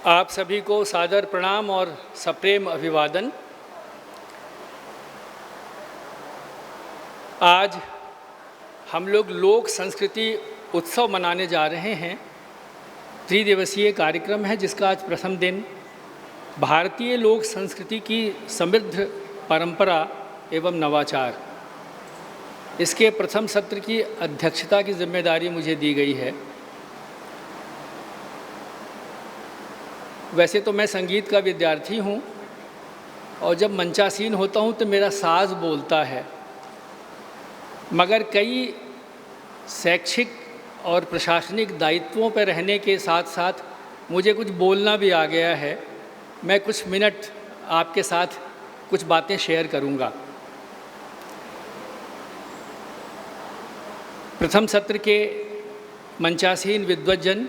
आप सभी को सादर प्रणाम और सप्रेम अभिवादन। आज हम लोग लोक संस्कृति उत्सव मनाने जा रहे हैं। त्रिदिवसीय कार्यक्रम है जिसका आज प्रथम दिन भारतीय लोक संस्कृति की समृद्ध परंपरा एवं नवाचार, इसके प्रथम सत्र की अध्यक्षता की जिम्मेदारी मुझे दी गई है। वैसे तो मैं संगीत का विद्यार्थी हूँ और जब मंचासीन होता हूँ तो मेरा साज बोलता है, मगर कई शैक्षिक और प्रशासनिक दायित्वों पर रहने के साथ साथ मुझे कुछ बोलना भी आ गया है। मैं कुछ मिनट आपके साथ कुछ बातें शेयर करूँगा। प्रथम सत्र के मंचासीन विद्वज्जन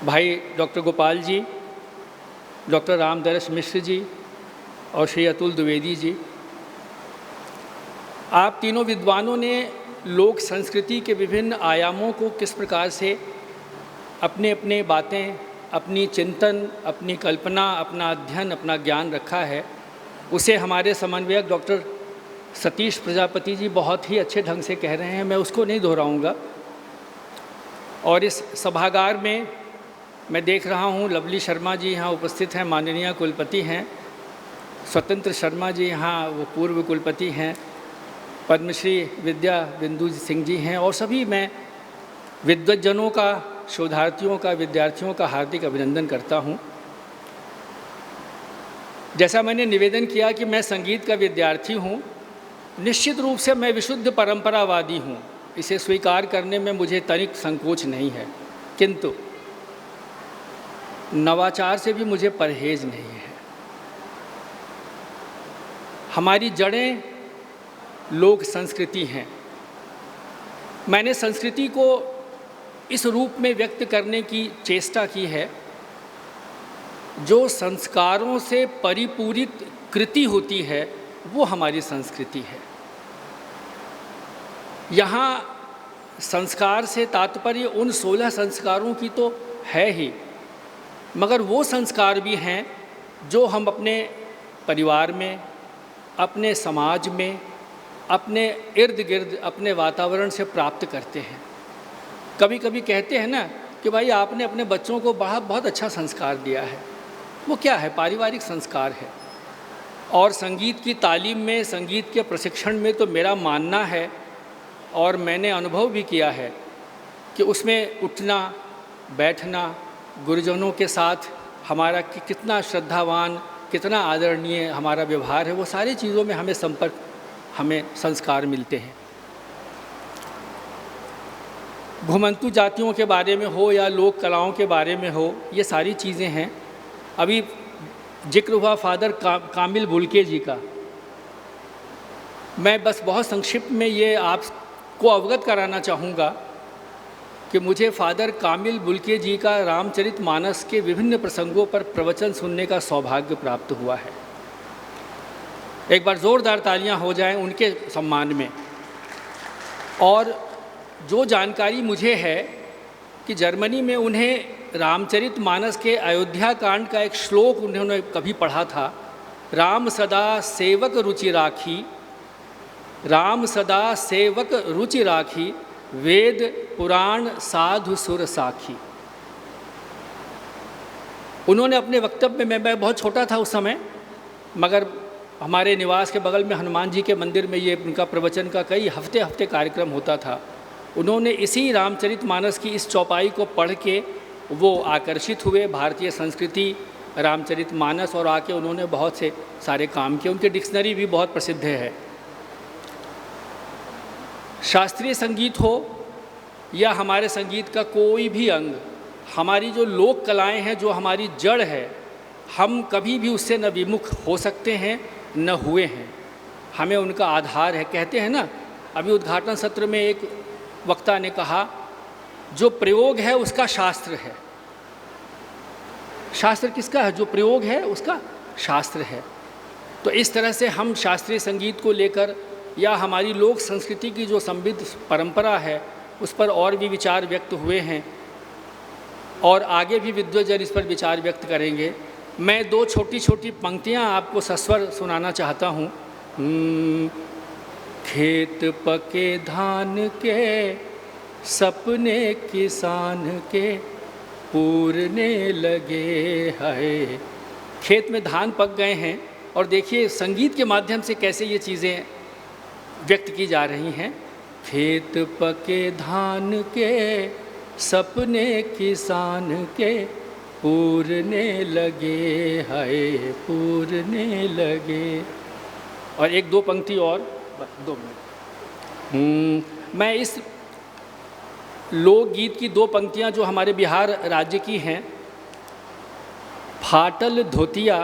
भाई डॉक्टर गोपाल जी, डॉक्टर रामदरस मिश्र जी और श्री अतुल द्विवेदी जी, आप तीनों विद्वानों ने लोक संस्कृति के विभिन्न आयामों को किस प्रकार से अपने अपने बातें, अपनी चिंतन, अपनी कल्पना, अपना अध्ययन, अपना ज्ञान रखा है, उसे हमारे समन्वयक डॉक्टर सतीश प्रजापति जी बहुत ही अच्छे ढंग से कह रहे हैं। मैं उसको नहीं दोहराऊंगा। और इस सभागार में मैं देख रहा हूँ लवली शर्मा जी यहाँ उपस्थित हैं, माननीय कुलपति हैं। स्वतंत्र शर्मा जी यहाँ वो पूर्व कुलपति हैं। पद्मश्री विद्या बिंदु सिंह जी हैं। और सभी मैं विद्वज्जनों का, शोधार्थियों का, विद्यार्थियों का हार्दिक अभिनंदन करता हूँ। जैसा मैंने निवेदन किया कि मैं संगीत का विद्यार्थी हूँ, निश्चित रूप से मैं विशुद्ध परंपरावादी हूँ। इसे स्वीकार करने में मुझे तनिक संकोच नहीं है, किंतु नवाचार से भी मुझे परहेज नहीं है। हमारी जड़ें लोक संस्कृति हैं। मैंने संस्कृति को इस रूप में व्यक्त करने की चेष्टा की है जो संस्कारों से परिपूरित कृति होती है, वो हमारी संस्कृति है। यहाँ संस्कार से तात्पर्य उन 16 संस्कारों की तो है ही, मगर वो संस्कार भी हैं जो हम अपने परिवार में, अपने समाज में, अपने इर्द गिर्द, अपने वातावरण से प्राप्त करते हैं। कभी कभी कहते हैं ना कि भाई आपने अपने बच्चों को बहुत अच्छा संस्कार दिया है। वो क्या है? पारिवारिक संस्कार है। और संगीत की तालीम में, संगीत के प्रशिक्षण में तो मेरा मानना है और मैंने अनुभव भी किया है कि उसमें उठना बैठना, गुरुजनों के साथ हमारा कितना श्रद्धावान, कितना आदरणीय हमारा व्यवहार है, वो सारी चीज़ों में हमें संस्कार मिलते हैं। घुमंतु जातियों के बारे में हो या लोक कलाओं के बारे में हो, ये सारी चीज़ें हैं। अभी जिक्र हुआ फादर कामिल बुल्के जी का। मैं बस बहुत संक्षिप्त में ये आपको अवगत कराना चाहूँगा कि मुझे फादर कामिल बुल्के जी का रामचरितमानस के विभिन्न प्रसंगों पर प्रवचन सुनने का सौभाग्य प्राप्त हुआ है। एक बार ज़ोरदार तालियां हो जाएं उनके सम्मान में। और जो जानकारी मुझे है कि जर्मनी में उन्हें रामचरितमानस के अयोध्या कांड का एक श्लोक उन्होंने कभी पढ़ा था, राम सदा सेवक रुचि राखी, राम सदा सेवक रुचि राखी, वेद पुराण साधु सुर साखी। उन्होंने अपने वक्तव्य में, मैं बहुत छोटा था उस समय, मगर हमारे निवास के बगल में हनुमान जी के मंदिर में ये उनका प्रवचन का कई हफ्ते कार्यक्रम होता था। उन्होंने इसी रामचरितमानस की इस चौपाई को पढ़ के वो आकर्षित हुए भारतीय संस्कृति, रामचरितमानस, और आके उन्होंने बहुत से सारे काम किए। उनकी डिक्शनरी भी बहुत प्रसिद्ध है। शास्त्रीय संगीत हो या हमारे संगीत का कोई भी अंग, हमारी जो लोक कलाएं हैं, जो हमारी जड़ है, हम कभी भी उससे न विमुख हो सकते हैं न हुए हैं। हमें उनका आधार है। कहते हैं ना, अभी उद्घाटन सत्र में एक वक्ता ने कहा, जो प्रयोग है उसका शास्त्र है। शास्त्र किसका है? जो प्रयोग है उसका शास्त्र है। तो इस तरह से हम शास्त्रीय संगीत को लेकर या हमारी लोक संस्कृति की जो समृद्ध परंपरा है उस पर और भी विचार व्यक्त हुए हैं। और आगे भी विद्वजन इस पर विचार व्यक्त करेंगे। मैं दो छोटी छोटी पंक्तियाँ आपको सस्वर सुनाना चाहता हूँ। खेत पके धान के सपने किसान के पूरने लगे है। खेत में धान पक गए हैं और देखिए संगीत के माध्यम से कैसे ये चीज़ें व्यक्त की जा रही हैं। खेत पके धान के सपने किसान के पूरने लगे है, पूरने लगे। और एक दो पंक्ति और, 2 मिनट। मैं इस लोकगीत की 2 पंक्तियां जो हमारे बिहार राज्य की हैं। फाटल धोतिया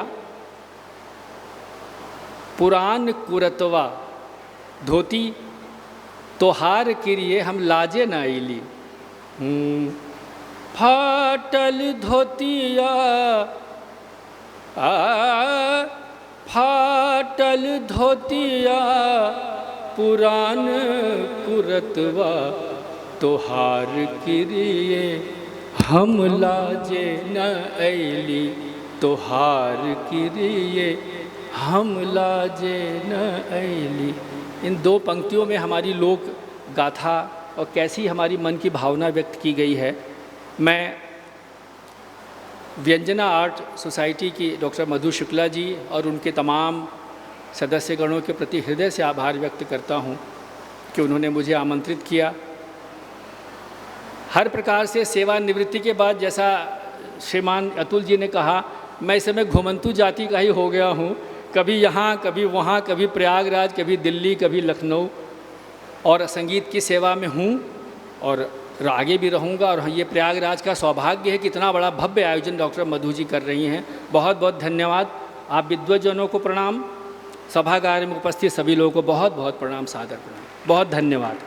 पुरान कुरतवा, धोती तोहार किरिए हम लाजे न अइली। फाटल धोतिया फाटल धोतिया पुरान कुरतवा तोहार किरिए हम लाजे न अइली, तोहार किरिए हम लाजे न अइली। इन 2 पंक्तियों में हमारी लोक गाथा और कैसी हमारी मन की भावना व्यक्त की गई है। मैं व्यंजना आर्ट सोसाइटी की डॉक्टर मधु शुक्ला जी और उनके तमाम सदस्यगणों के प्रति हृदय से आभार व्यक्त करता हूं कि उन्होंने मुझे आमंत्रित किया। हर प्रकार से सेवानिवृत्ति के बाद, जैसा श्रीमान अतुल जी ने कहा, मैं इस समय घुमंतु जाति का ही हो गया हूँ। कभी यहाँ, कभी वहाँ, कभी प्रयागराज, कभी दिल्ली, कभी लखनऊ, और संगीत की सेवा में हूँ और आगे भी रहूँगा। और ये प्रयागराज का सौभाग्य है कि इतना बड़ा भव्य आयोजन डॉक्टर मधु जी कर रही हैं। बहुत बहुत धन्यवाद। आप विद्वजनों को प्रणाम, सभागार में उपस्थित सभी लोगों को बहुत बहुत प्रणाम, सादर प्रणाम। बहुत धन्यवाद।